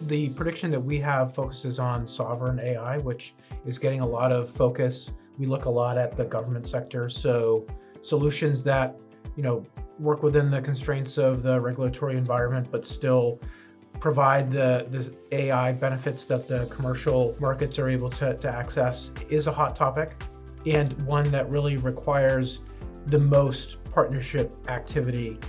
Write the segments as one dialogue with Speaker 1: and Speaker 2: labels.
Speaker 1: The prediction that we have focuses on sovereign AI, which is getting a lot of focus. We look a lot at the government sector, so solutions that, work within the constraints of the regulatory environment, but still provide the AI benefits that the commercial markets are able to access is a hot topic, and one that really requires the most partnership activity.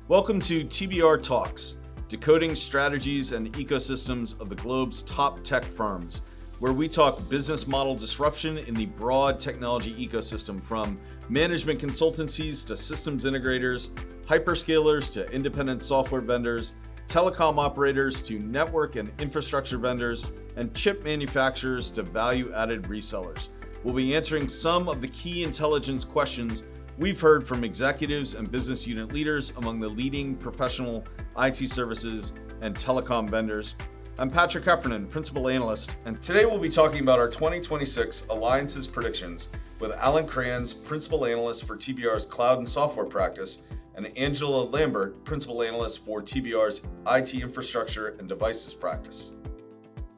Speaker 2: Welcome to TBR Talks, decoding strategies and ecosystems of the globe's top tech firms, where we talk business model disruption in the broad technology ecosystem, from management consultancies to systems integrators, hyperscalers to independent software vendors, telecom operators to network and infrastructure vendors, and chip manufacturers to value-added resellers. We'll be answering some of the key intelligence questions we've heard from executives and business unit leaders among the leading professional IT services and telecom vendors. I'm Patrick Heffernan, Principal Analyst, and today we'll be talking about our 2026 Alliances predictions with Allan, Principal Analyst for TBR's Cloud and Software Practice, and Angela Lambert, Principal Analyst for TBR's IT Infrastructure and Devices Practice.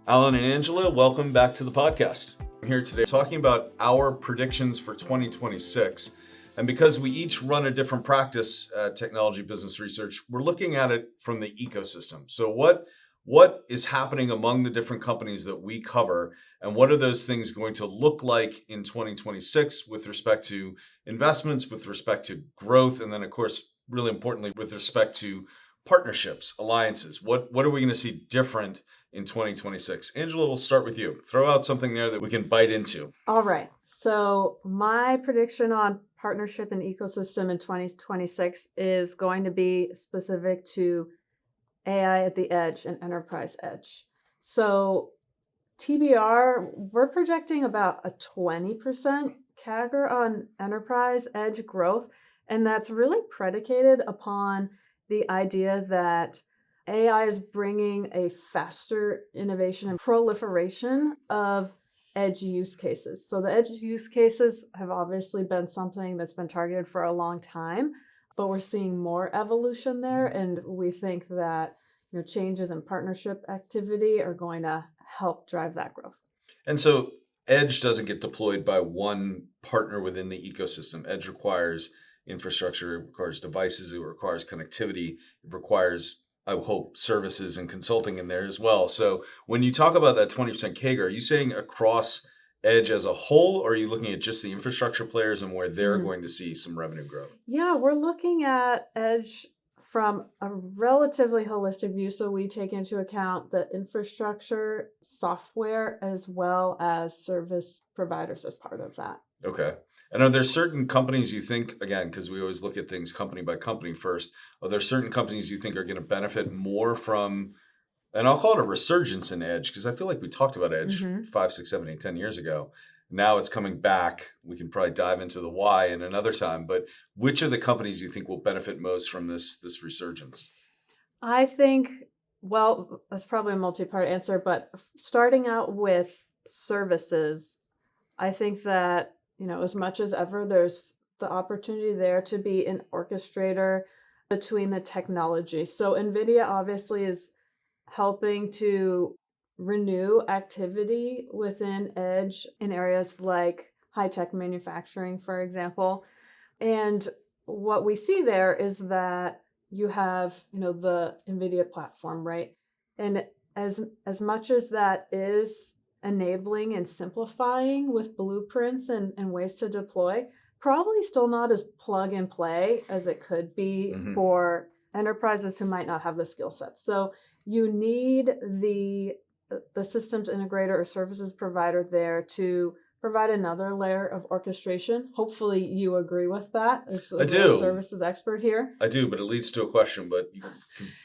Speaker 2: Allan and Angela, welcome back to the podcast. I'm here today talking about our predictions for 2026. And because we each run a different practice at Technology Business Research, we're looking at it from the ecosystem. So what is happening among the different companies that we cover, and what are those things going to look like in 2026 with respect to investments, with respect to growth, and then, of course, really importantly, with respect to partnerships, alliances? What are we going to see different in 2026? Angela, we'll start with you. Throw out something there that we can bite into.
Speaker 3: All right. So my prediction on partnership and ecosystem in 2026 is going to be specific to AI at the edge and enterprise edge. So TBR, we're projecting about a 20% CAGR on enterprise edge growth. And that's really predicated upon the idea that AI is bringing a faster innovation and proliferation of edge use cases. So the edge use cases have obviously been something that's been targeted for a long time, but we're seeing more evolution there, and we think that changes in partnership activity are going to help drive that growth.
Speaker 2: And so edge doesn't get deployed by one partner within the ecosystem. Edge requires infrastructure, it requires devices, it requires connectivity, it requires, I hope, services and consulting in there as well. So when you talk about that 20% CAGR, are you saying across edge as a whole, or are you looking at just the infrastructure players and where they're going to see some revenue growth?
Speaker 3: Yeah, we're looking at edge from a relatively holistic view. So we take into account the infrastructure, software, as well as service providers as part of that.
Speaker 2: Okay. And are there certain companies you think, again, because we always look at things company by company first, are there certain companies you think are going to benefit more from, and I'll call it a resurgence in edge, because I feel like we talked about edge 5, 6, 7, 8, 10 years ago. Now it's coming back. We can probably dive into the why in another time, but which are the companies you think will benefit most from this resurgence?
Speaker 3: I think, well, that's probably a multi-part answer, but starting out with services, I think that, as much as ever, there's the opportunity there to be an orchestrator between the technology. So NVIDIA obviously is helping to renew activity within edge in areas like high-tech manufacturing, for example. And what we see there is that you have, the NVIDIA platform, right? And as much as that is enabling and simplifying with blueprints and ways to deploy, probably still not as plug and play as it could be for enterprises who might not have the skill set. So you need the systems integrator or services provider there to provide another layer of orchestration. Hopefully you agree with that as
Speaker 2: I do.
Speaker 3: A services expert here.
Speaker 2: I do, but it leads to a question, but you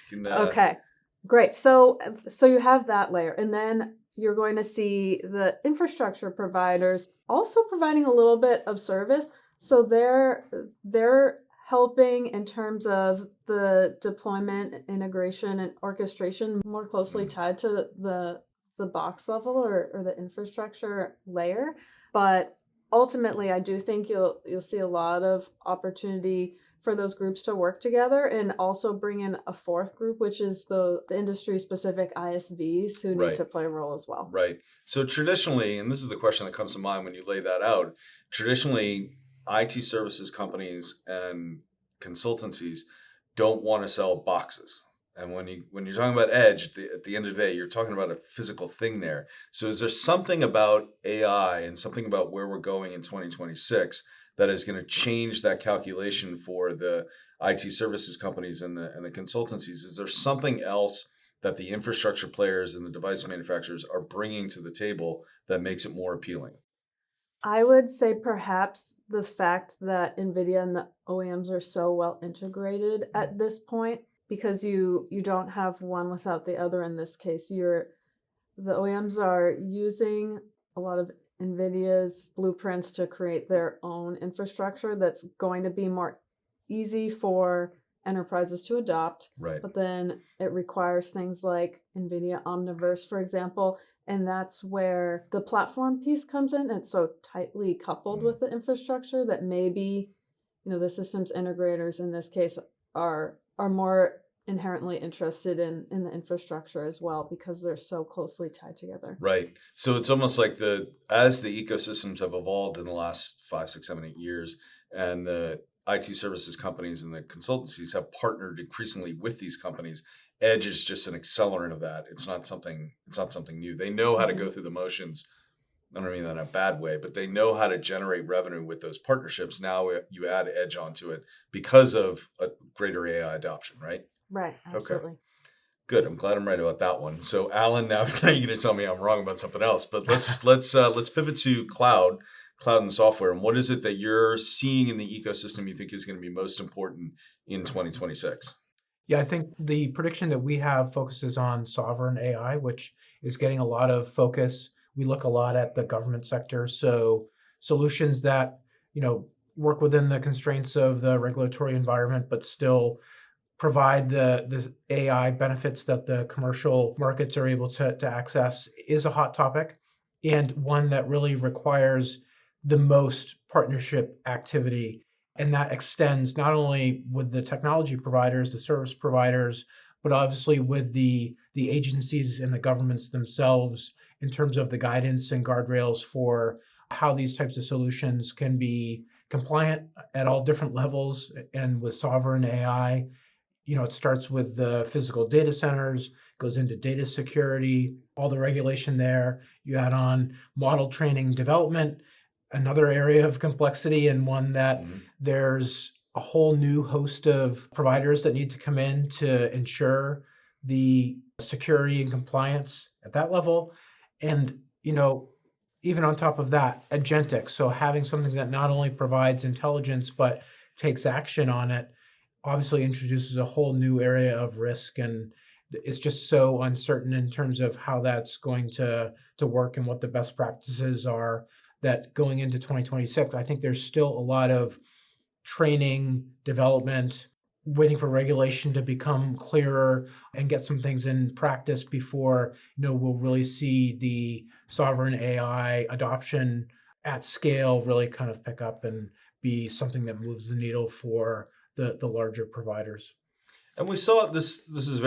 Speaker 2: can
Speaker 3: Okay, great. So you have that layer, and then you're going to see the infrastructure providers also providing a little bit of service. So they're helping in terms of the deployment, integration, and orchestration more closely tied to the box level or the infrastructure layer. But ultimately, I do think you'll see a lot of opportunity for those groups to work together and also bring in a fourth group, which is the industry specific ISVs who need
Speaker 2: Right.
Speaker 3: to play a role as well.
Speaker 2: Right. So traditionally, and this is the question that comes to mind when you lay that out, traditionally, IT services companies and consultancies don't want to sell boxes. And when you're talking about edge, at the end of the day, you're talking about a physical thing there. So is there something about AI and something about where we're going in 2026 that is going to change that calculation for the IT services companies and the consultancies? Is there something else that the infrastructure players and the device manufacturers are bringing to the table that makes it more appealing?
Speaker 3: I would say perhaps the fact that NVIDIA and the OEMs are so well integrated at this point, because you don't have one without the other in this case. The OEMs are using a lot of NVIDIA's blueprints to create their own infrastructure that's going to be more easy for enterprises to adopt.
Speaker 2: Right.
Speaker 3: But then it requires things like NVIDIA Omniverse, for example, and that's where the platform piece comes in. It's so tightly coupled with the infrastructure that maybe, the systems integrators in this case are more inherently interested in the infrastructure as well because they're so closely tied together.
Speaker 2: Right. So it's almost like as the ecosystems have evolved in the last 5, 6, 7, 8 years, and the IT services companies and the consultancies have partnered increasingly with these companies, edge is just an accelerant of that. It's not something new. They know how to go through the motions. I don't mean that in a bad way, but they know how to generate revenue with those partnerships. Now you add edge onto it because of a greater AI adoption, right?
Speaker 3: Right, absolutely.
Speaker 2: Okay. Good. I'm glad I'm right about that one. So, Allan, now you're going to tell me I'm wrong about something else. But let's pivot to cloud and software. And what is it that you're seeing in the ecosystem you think is going to be most important in 2026?
Speaker 1: Yeah, I think the prediction that we have focuses on sovereign AI, which is getting a lot of focus. We look a lot at the government sector, so solutions that work within the constraints of the regulatory environment, but still provide the AI benefits that the commercial markets are able to access is a hot topic, and one that really requires the most partnership activity. And that extends not only with the technology providers, the service providers, but obviously with the agencies and the governments themselves in terms of the guidance and guardrails for how these types of solutions can be compliant at all different levels. And with sovereign AI, it starts with the physical data centers, goes into data security, all the regulation there. You add on model training development, another area of complexity, and one that there's a whole new host of providers that need to come in to ensure the security and compliance at that level. And, even on top of that, agentic. So having something that not only provides intelligence, but takes action on it, obviously introduces a whole new area of risk, and it's just so uncertain in terms of how that's going to work and what the best practices are, that going into 2026, I think there's still a lot of training, development, waiting for regulation to become clearer and get some things in practice before we'll really see the sovereign AI adoption at scale really kind of pick up and be something that moves the needle for the larger providers.
Speaker 2: And we saw this is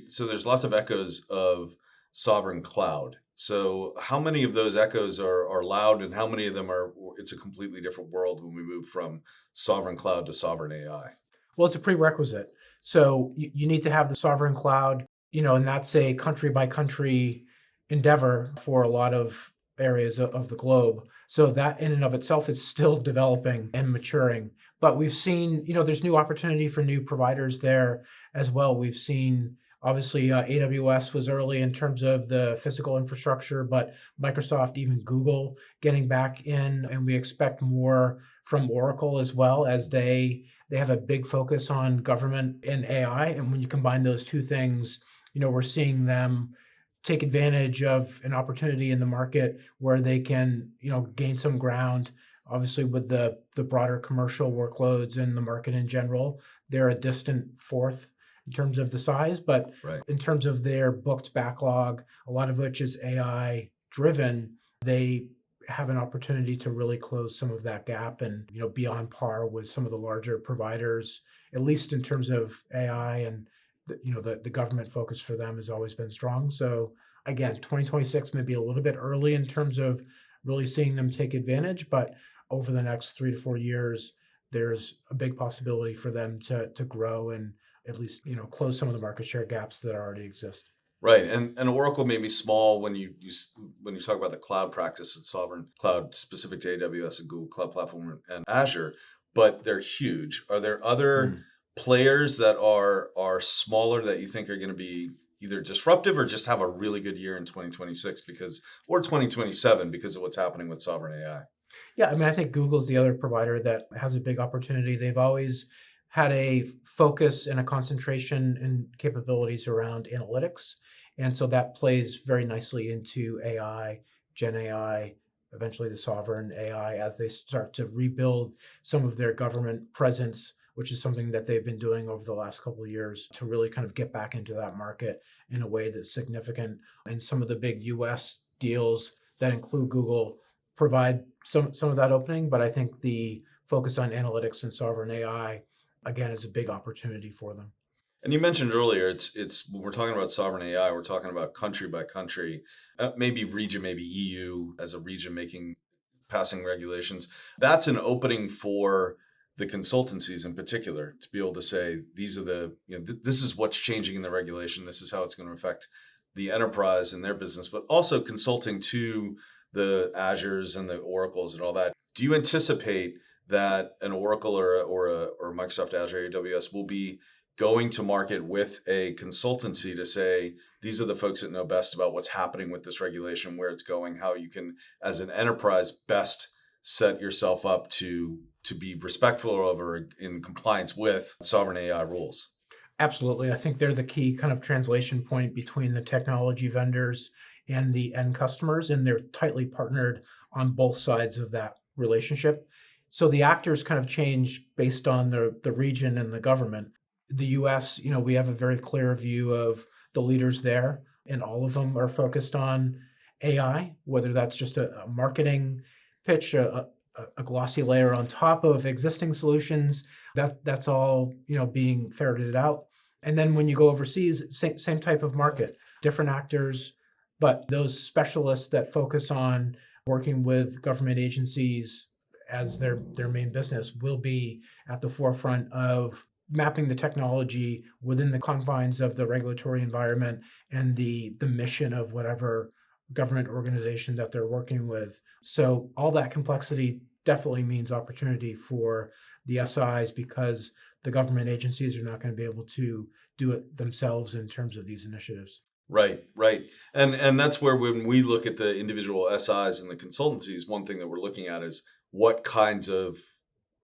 Speaker 2: so there's lots of echoes of sovereign cloud. So how many of those echoes are loud, and how many of them it's a completely different world when we move from sovereign cloud to sovereign AI?
Speaker 1: Well, it's a prerequisite. So you need to have the sovereign cloud, and that's a country by country endeavor for a lot of areas of the globe. So that in and of itself is still developing and maturing. But we've seen, there's new opportunity for new providers there as well. We've seen, obviously, AWS was early in terms of the physical infrastructure, but Microsoft, even Google, getting back in, and we expect more from Oracle as well, as they have a big focus on government and AI. And when you combine those two things, we're seeing them take advantage of an opportunity in the market where they can, gain some ground. Obviously, with the broader commercial workloads and the market in general, they're a distant fourth in terms of the size, but in terms of their booked backlog, a lot of which is AI driven, they have an opportunity to really close some of that gap and be on par with some of the larger providers, at least in terms of AI. And the government focus for them has always been strong. So again, 2026 may be a little bit early in terms of really seeing them take advantage, but over the next 3 to 4 years, there's a big possibility for them to grow and at least close some of the market share gaps that already exist.
Speaker 2: Right, and Oracle may be small when you talk about the cloud practice and sovereign cloud specific to AWS and Google Cloud Platform and Azure, but they're huge. Are there other players that are smaller that you think are going to be either disruptive or just have a really good year in 2026 or 2027 because of what's happening with sovereign AI?
Speaker 1: Yeah, I mean, I think Google's the other provider that has a big opportunity. They've always had a focus and a concentration and capabilities around analytics. And so that plays very nicely into AI, Gen AI, eventually the sovereign AI, as they start to rebuild some of their government presence, which is something that they've been doing over the last couple of years to really kind of get back into that market in a way that's significant. And some of the big US deals that include Google provide some of that opening. But I think the focus on analytics and sovereign AI, again, is a big opportunity for them.
Speaker 2: And you mentioned earlier, it's when we're talking about sovereign AI, we're talking about country by country, maybe region, maybe EU as a region passing regulations. That's an opening for the consultancies in particular to be able to say, these are this is what's changing in the regulation. This is how it's going to affect the enterprise and their business, but also consulting to the Azures and the Oracles and all that. Do you anticipate that an Oracle or Microsoft Azure AWS will be going to market with a consultancy to say, these are the folks that know best about what's happening with this regulation, where it's going, how you can, as an enterprise, best set yourself up to be respectful of or in compliance with sovereign AI rules?
Speaker 1: Absolutely. I think they're the key kind of translation point between the technology vendors and the end customers, and they're tightly partnered on both sides of that relationship. So the actors kind of change based on the region and the government. The US, we have a very clear view of the leaders there, and all of them are focused on AI, whether that's just a marketing pitch, a glossy layer on top of existing solutions. That's all being ferreted out. And then when you go overseas, same type of market, different actors, but those specialists that focus on working with government agencies as their main business will be at the forefront of mapping the technology within the confines of the regulatory environment and the mission of whatever government organization that they're working with. So all that complexity definitely means opportunity for the SIs because the government agencies are not going to be able to do it themselves in terms of these initiatives.
Speaker 2: Right. And that's where when we look at the individual SIs and the consultancies, one thing that we're looking at is what kinds of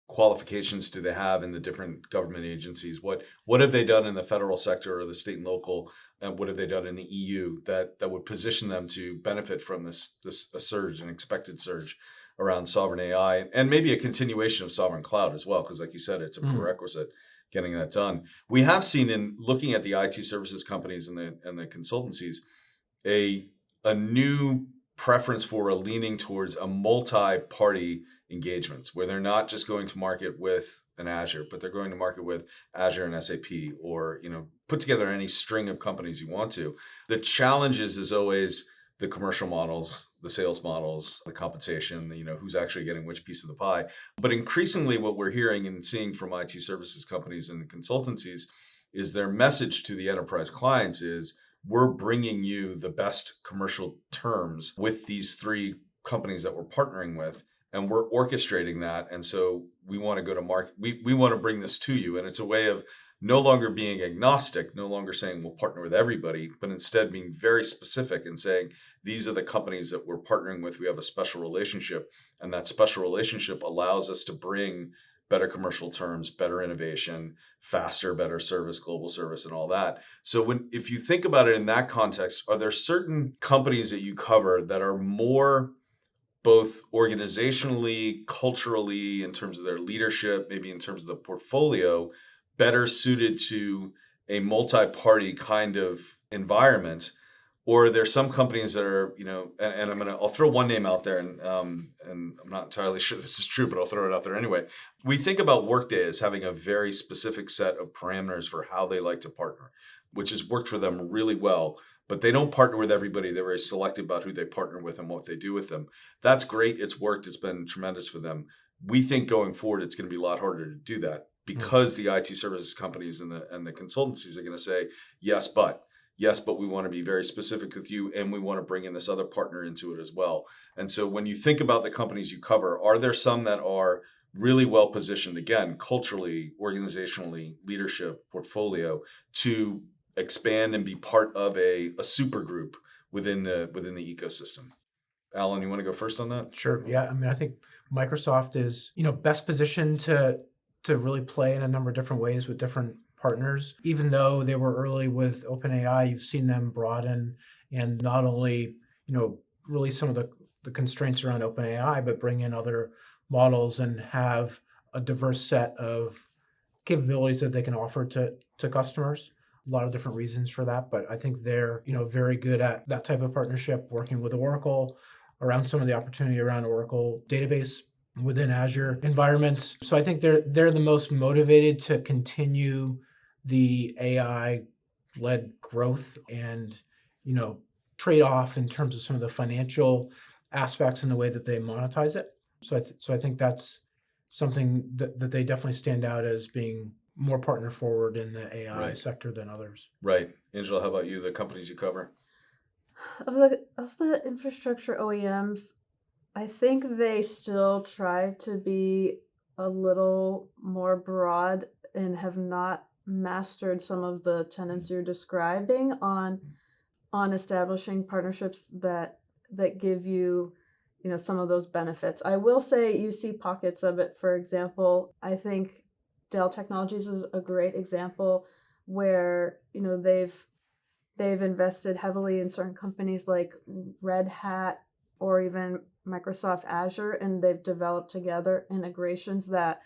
Speaker 2: qualifications do they have in the different government agencies? What have they done in the federal sector or the state and local? And what have they done in the EU that would position them to benefit from this a surge, an expected surge around sovereign AI, and maybe a continuation of sovereign cloud as well? Because like you said, it's a prerequisite getting that done. We have seen in looking at the IT services companies and the consultancies, a new preference for a leaning towards a multi-party engagements where they're not just going to market with an Azure, but they're going to market with Azure and SAP, or put together any string of companies you want to. The challenge is always the commercial models, the sales models, the compensation, who's actually getting which piece of the pie. But increasingly what we're hearing and seeing from IT services companies and consultancies is their message to the enterprise clients is, we're bringing you the best commercial terms with these three companies that we're partnering with, and we're orchestrating that. And so we want to go to market. We want to bring this to you. And it's a way of no longer being agnostic, no longer saying we'll partner with everybody, but instead being very specific and saying, these are the companies that we're partnering with. We have a special relationship, and that special relationship allows us to bring better commercial terms, better innovation, faster, better service, global service, and all that. So if you think about it in that context, are there certain companies that you cover that are more both organizationally, culturally, in terms of their leadership, maybe in terms of the portfolio, better suited to a multi-party kind of environment, Or there's some companies that are, and I'll throw one name out there, and I'm not entirely sure this is true, but I'll throw it out there anyway. We think about Workday as having a very specific set of parameters for how they like to partner, which has worked for them really well. But they don't partner with everybody. They're very selective about who they partner with and what they do with them. That's great. It's worked. It's been tremendous for them. We think going forward, it's going to be a lot harder to do that because the IT services companies and the consultancies are going to say, yes, but we want to be very specific with you, and we want to bring in this other partner into it as well. And so when you think about the companies you cover, are there some that are really well positioned, again, culturally, organizationally, leadership, portfolio, to expand and be part of a super group within the ecosystem? Allan, you want to go first on that?
Speaker 1: Sure. Yeah. I mean, I think Microsoft is, best positioned to really play in a number of different ways with different partners. Even though they were early with OpenAI, you've seen them broaden and not only, really some of the constraints around OpenAI, but bring in other models and have a diverse set of capabilities that they can offer to customers. A lot of different reasons for that, but I think they're, very good at that type of partnership, working with Oracle around some of the opportunity around Oracle database within Azure environments. So I think they're the most motivated to continue the AI-led growth and, trade off in terms of some of the financial aspects and the way that they monetize it. So I think that's something that they definitely stand out as being more partner forward in the AI sector than others.
Speaker 2: Right. Angela, how about you, the companies you cover?
Speaker 3: Of the infrastructure OEMs, I think they still try to be a little more broad and have not mastered some of the tenets you're describing on establishing partnerships that give you, some of those benefits. I will say you see pockets of it. For example, I think Dell Technologies is a great example where, they've invested heavily in certain companies like Red Hat or even Microsoft Azure, and they've developed together integrations that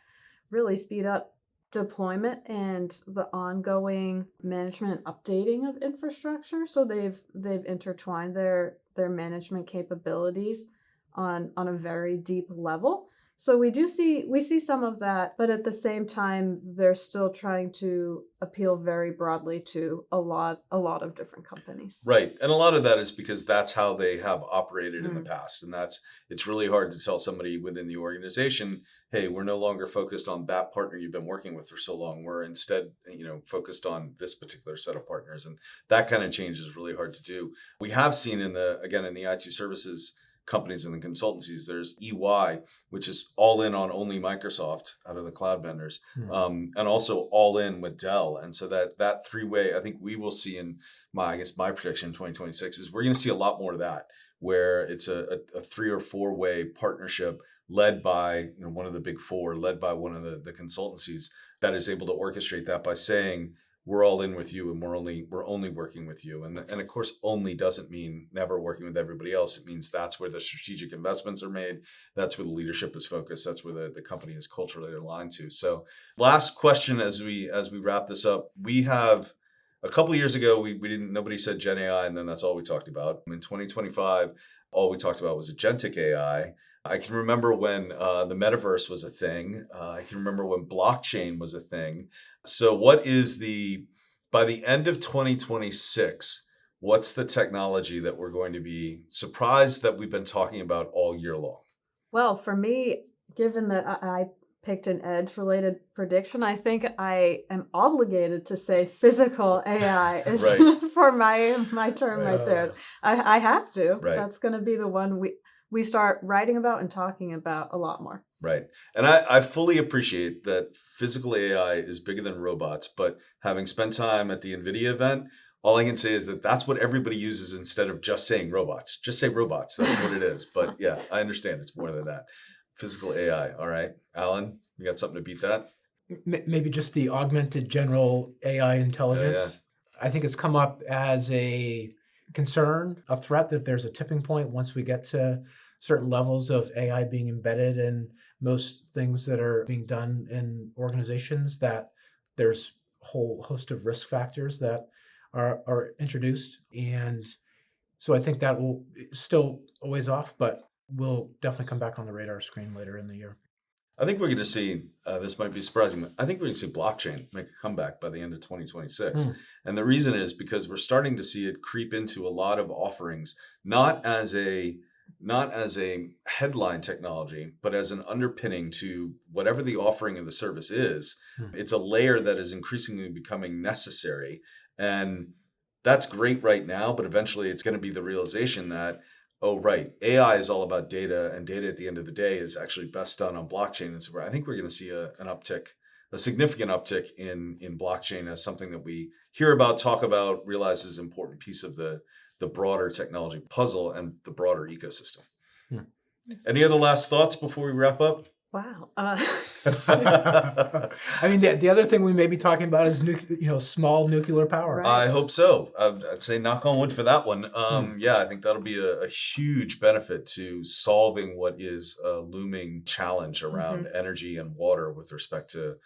Speaker 3: really speed up deployment and the ongoing management and updating of infrastructure. So they've intertwined their management capabilities on a very deep level. So we see some of that, but at the same time, they're still trying to appeal very broadly to a lot of different companies.
Speaker 2: Right. And a lot of that is because that's how they have operated in the past. And it's really hard to tell somebody within the organization, hey, we're no longer focused on that partner you've been working with for so long. We're instead, focused on this particular set of partners. And that kind of change is really hard to do. We have seen in the IT services companies and the consultancies, there's EY, which is all in on only Microsoft out of the cloud vendors, and also all in with Dell. And so that three-way, I think we will see in my prediction in 2026 is we're going to see a lot more of that, where it's a 3 or 4 way partnership led by one of the big four, led by one of the consultancies that is able to orchestrate that by saying, we're all in with you and we're only working with you. And of course, only doesn't mean never working with everybody else. It means that's where the strategic investments are made. That's where the leadership is focused. That's where the company is culturally aligned to. So last question as we wrap this up, we have a couple of years ago, nobody said Gen AI, and then that's all we talked about. In 2025, all we talked about was agentic AI. I can remember when the metaverse was a thing. I can remember when blockchain was a thing. So what is by the end of 2026, what's the technology that we're going to be surprised that we've been talking about all year long?
Speaker 3: Well, for me, given that I picked an edge-related prediction, I think I am obligated to say physical AI is for my term right there. I have to. Right. That's going to be the one we start writing about and talking about a lot more.
Speaker 2: Right. And I fully appreciate that physical AI is bigger than robots, but having spent time at the NVIDIA event, all I can say is that's what everybody uses instead of just saying robots. Just say robots. That's what it is. But yeah, I understand it's more than that. Physical AI. All right. Allan, you got something to beat that?
Speaker 1: Maybe just the augmented general AI intelligence. Yeah. I think it's come up as a concern, a threat that there's a tipping point once we get to certain levels of AI being embedded in most things that are being done in organizations, that there's a whole host of risk factors that are introduced. And So I think that will still a ways off, but will definitely come back on the radar screen later in the year.
Speaker 2: I think we're going to see, this might be surprising, but I think we're going to see blockchain make a comeback by the end of 2026. And the reason is because we're starting to see it creep into a lot of offerings, not as a headline technology, but as an underpinning to whatever the offering of the service is. It's a layer that is increasingly becoming necessary. And that's great right now, but eventually it's going to be the realization that, oh, right, AI is all about data, and data at the end of the day is actually best done on blockchain. And so I think we're going to see an uptick, a significant uptick in blockchain as something that we hear about, talk about, realize is an important piece of the broader technology puzzle and the broader ecosystem. Any other last thoughts before we wrap up?
Speaker 3: Wow.
Speaker 1: I mean, the other thing we may be talking about is small nuclear power.
Speaker 3: Right.
Speaker 2: I hope so. I'd say knock on wood for that one. Yeah, I think that'll be a huge benefit to solving what is a looming challenge around energy and water with respect to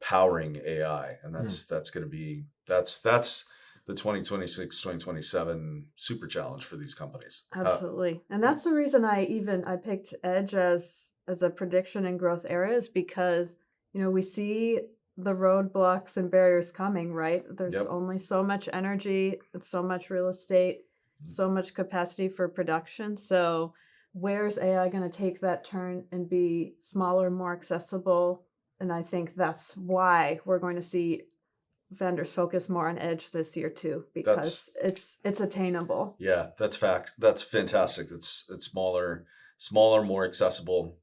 Speaker 2: powering AI, and that's going to be that's the 2026, 2027 super challenge for these companies.
Speaker 3: Absolutely. And that's the reason I picked Edge as a prediction and growth areas, because, we see the roadblocks and barriers coming, right? There's only so much energy, so much real estate, so much capacity for production. So where's AI going to take that turn and be smaller, more accessible? And I think that's why we're going to see vendors focus more on Edge this year too, because it's attainable.
Speaker 2: Yeah, that's fact. That's fantastic. It's smaller, more accessible,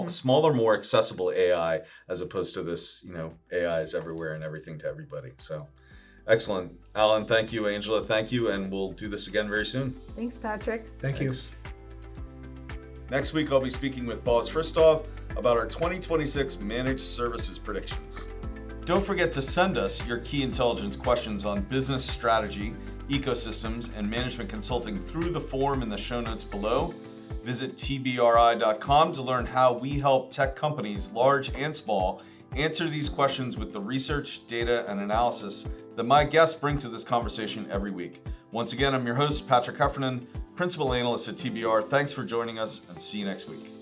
Speaker 2: smaller, more accessible AI, as opposed to this, AI is everywhere and everything to everybody. So excellent. Allan, thank you. Angela, thank you. And we'll do this again very soon.
Speaker 3: Thanks, Patrick.
Speaker 1: Thank you.
Speaker 2: Next week, I'll be speaking with Boz Christoph about our 2026 managed services predictions. Don't forget to send us your key intelligence questions on business strategy, ecosystems, and management consulting through the form in the show notes below. Visit tbri.com to learn how we help tech companies, large and small, answer these questions with the research, data, and analysis that my guests bring to this conversation every week. Once again, I'm your host, Patrick Heffernan, Principal Analyst at TBR. Thanks for joining us, and see you next week.